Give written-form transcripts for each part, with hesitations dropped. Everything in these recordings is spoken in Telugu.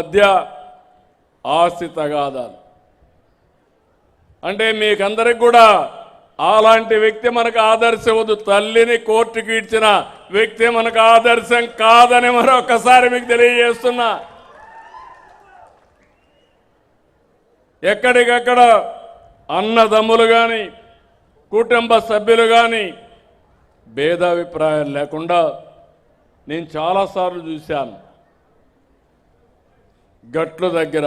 మధ్య ఆస్తి తగాదాలు అంటే మీకందరికి కూడా అలాంటి వ్యక్తి మనకు ఆదర్శం వద్దు. తల్లిని కోర్టుకి ఇచ్చిన వ్యక్తి మనకు ఆదర్శం కాదని మరొకసారి మీకు తెలియజేస్తున్నా. ఎక్కడికక్కడ అన్నదమ్ములు కానీ కుటుంబ సభ్యులు కానీ భేదాభిప్రాయం లేకుండా నేను చాలాసార్లు చూశాను. గట్ల దగ్గర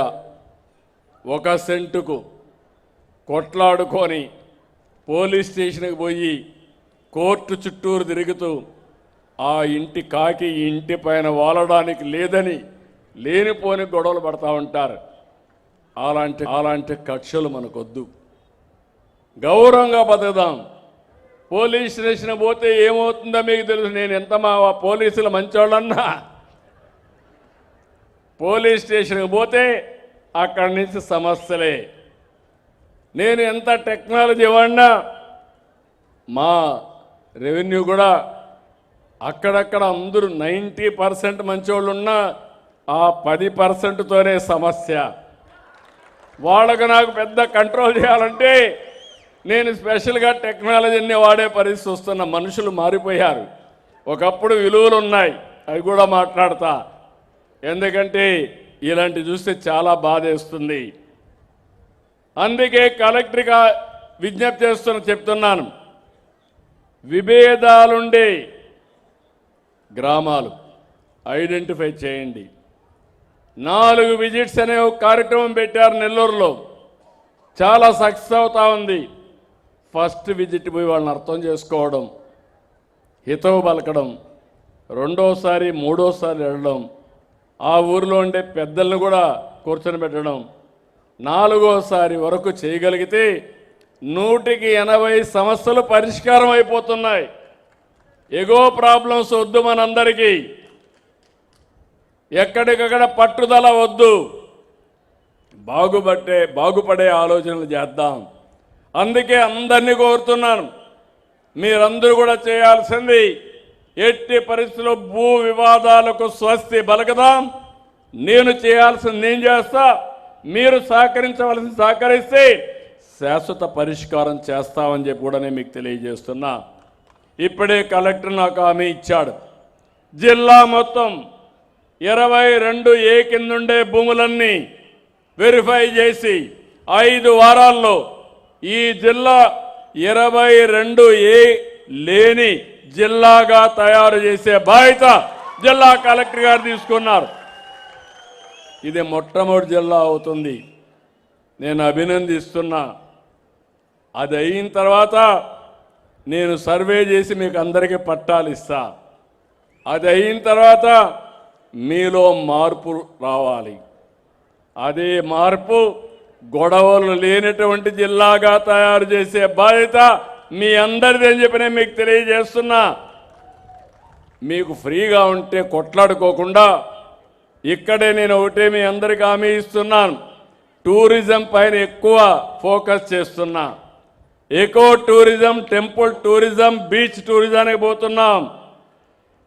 1 సెంటుకు కొట్లాడుకొని పోలీస్ స్టేషన్కి పోయి కోర్టు చుట్టూరు తిరుగుతూ ఆ ఇంటి కాకి ఈ ఇంటి పైన వాలడానికి లేదని లేనిపోని గొడవలు పడతా ఉంటారు. అలాంటి కక్షలు మనకొద్దు. గౌరవంగా బతుకుదాం. పోలీస్ స్టేషన్ పోతే ఏమవుతుందో మీకు తెలుసు. నేను ఎంత మా పోలీసులు మంచోళ్ళన్నా పోలీస్ స్టేషన్కి పోతే అక్కడి నుంచి సమస్యలే. నేను ఎంత టెక్నాలజీ వాడినా మా రెవెన్యూ కూడా అక్కడక్కడ అందరూ 90% మంచోళ్ళు ఉన్నా ఆ 10%తోనే సమస్య. వాళ్ళకు నాకు పెద్ద కంట్రోల్ చేయాలంటే నేను స్పెషల్గా టెక్నాలజీని వాడే పరిస్థితి వస్తున్న. మనుషులు మారిపోయారు. ఒకప్పుడు విలువలు ఉన్నాయి, అవి కూడా మాట్లాడతా. ఎందుకంటే ఇలాంటి చూస్తే చాలా బాధేస్తుంది. అందుకే కలెక్టర్గా విజ్ఞప్తి చెప్తున్నాను. విభేదాలుండే గ్రామాలు ఐడెంటిఫై చేయండి. 4 విజిట్స్ అనే ఒక కార్యక్రమం పెట్టారు నెల్లూరులో. చాలా సక్సెస్ అవుతా ఉంది. ఫస్ట్ విజిట్ పోయి వాళ్ళని అర్థం చేసుకోవడం, హితవు పలకడం, రెండోసారి మూడోసారి వెళ్ళడం, ఆ ఊరిలో ఉండే పెద్దలను కూడా కూర్చొని పెట్టడం, 4వసారి వరకు చేయగలిగితే 180 సమస్యలు పరిష్కారం అయిపోతున్నాయి. ఎగో ప్రాబ్లమ్స్ వద్దు మనందరికీ. ఎక్కడికక్కడ పట్టుదల వద్దు. బాగుపడే ఆలోచనలు చేద్దాం. అందుకే అందరినీ కోరుతున్నాను, మీరందరూ కూడా చేయాల్సింది ఎట్టి పరిస్థితుల్లో భూ వివాదాలకు స్వస్తి పలకదాం. నేను చేయాల్సింది నేను చేస్తా, మీరు సహకరించవలసింది సహకరిస్తే శాశ్వత పరిష్కారం చేస్తామని చెప్పి కూడా నేను మీకు తెలియజేస్తున్నా. ఇప్పుడే కలెక్టర్ నాకు హామీ ఇచ్చాడు. జిల్లా మొత్తం 22A కిందుండే భూములన్నీ వెరిఫై చేసి 5 వారాల్లో ఈ జిల్లా 22A లేని జిల్లాగా తయారు చేసే బాధ్యత జిల్లా కలెక్టర్ గారు తీసుకున్నారు. ఇది మొట్టమొదటి జిల్లా అవుతుంది. నేను అభినందిస్తున్నా. అది అయిన తర్వాత నేను సర్వే చేసి మీకు అందరికీ పట్టాలు ఇస్తా. అది అయిన తర్వాత మీలో మార్పు రావాలి. అదే మార్పు గొడవలు లేనటువంటి జిల్లాగా తయారు చేసే బాధ్యత మీ అందరిది అని చెప్పి నేను మీకు తెలియజేస్తున్నా. మీకు ఫ్రీగా ఉంటే కొట్లాడుకోకుండా ఇక్కడే నేను ఒకటే మీ అందరికీ హామీ ఇస్తున్నాను. టూరిజం పైన ఎక్కువ ఫోకస్ చేస్తున్నా. Eco tourism, temple tourism, beach టూరిజానికి పోతున్నాం.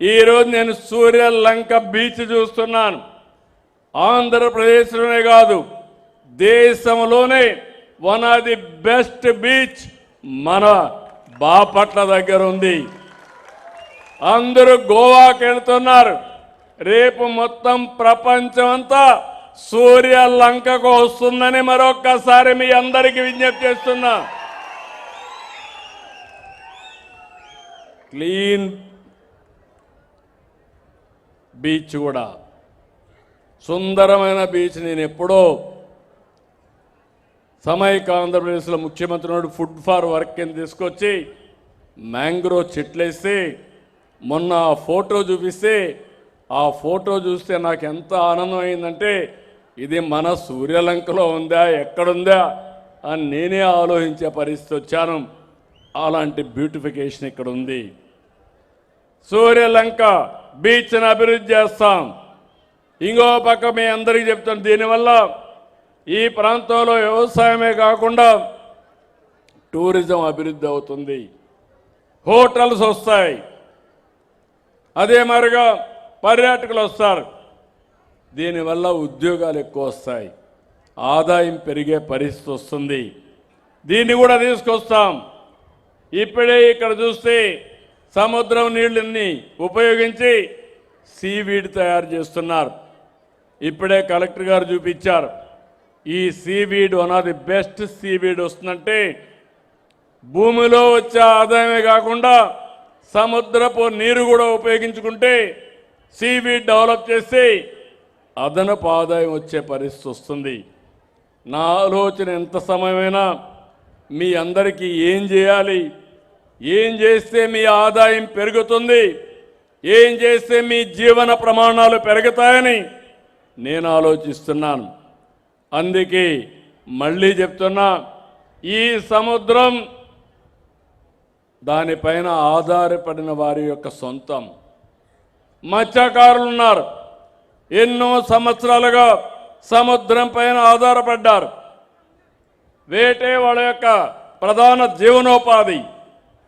ఈరోజు నేను సూర్యలంక బీచ్ చూస్తున్నాను. ఆంధ్రప్రదేశ్లోనే కాదు దేశంలోనే one of the best beach మన బాపట్ల దగ్గర ఉంది. అందరూ గోవాకి వెళ్తున్నారు. రేపు మొత్తం ప్రపంచం అంతా సూర్యలంకకు వస్తుందని మరొక్కసారి మీ అందరికీ విజ్ఞప్తి చేస్తున్నా. క్లీన్ బీచ్ కూడా సుందరమైన బీచ్. నేను ఎప్పుడో సమైక్య ఆంధ్రప్రదేశ్లో ముఖ్యమంత్రి నాడు ఫుడ్ ఫార్ వర్క్ కింద తీసుకొచ్చి మ్యాంగ్రోవ్ చెట్లేసి మొన్న ఆ ఫోటో చూపిస్తే ఆ ఫోటో చూస్తే నాకు ఎంత ఆనందం అయిందంటే ఇది మన సూర్యలంకలో ఉందా ఎక్కడుందా అని నేనే ఆలోచించే పరిస్థితి వచ్చాను. అలాంటి బ్యూటిఫికేషన్ ఇక్కడ ఉంది. సూర్యలంక బీచ్ని అభివృద్ధి చేస్తాం. ఇంకో పక్క మీ అందరికీ చెప్తాను, దీనివల్ల ఈ ప్రాంతంలో వ్యవసాయమే కాకుండా టూరిజం అభివృద్ధి అవుతుంది, హోటల్స్ వస్తాయి, అదే మరిగా పర్యాటకులు వస్తారు. దీనివల్ల ఉద్యోగాలు ఎక్కువ వస్తాయి, ఆదాయం పెరిగే పరిస్థితి వస్తుంది. దీన్ని కూడా తీసుకొస్తాం. ఇప్పుడే ఇక్కడ చూస్తే సముద్రం నీళ్ళని ఉపయోగించి సీవీడ్ తయారు చేస్తున్నారు. ఇప్పుడే కలెక్టర్ గారు చూపించారు. ఈ seaweed one of the best seaweed వస్తుందంటే భూమిలో వచ్చే ఆదాయమే కాకుండా సముద్రపు నీరు కూడా ఉపయోగించుకుంటే సీవీడ్ డెవలప్ చేసి అదనపు ఆదాయం వచ్చే పరిస్థితి వస్తుంది. నా ఆలోచన ఎంత సమయమైనా మీ అందరికీ ఏం చేయాలి, ఏం చేస్తే మీ ఆదాయం పెరుగుతుంది, ఏం చేస్తే మీ జీవన ప్రమాణాలు పెరుగుతాయని నేను ఆలోచిస్తున్నాను. అందుకే మళ్ళీ చెప్తున్నా, ఈ సముద్రం దానిపైన ఆధారపడిన వారి యొక్క సొంతం. మత్స్యకారులు ఉన్నారు, ఎన్నో సంవత్సరాలుగా సముద్రం పైన ఆధారపడ్డారు. వేటే వాళ్ళ యొక్క ప్రధాన జీవనోపాధి.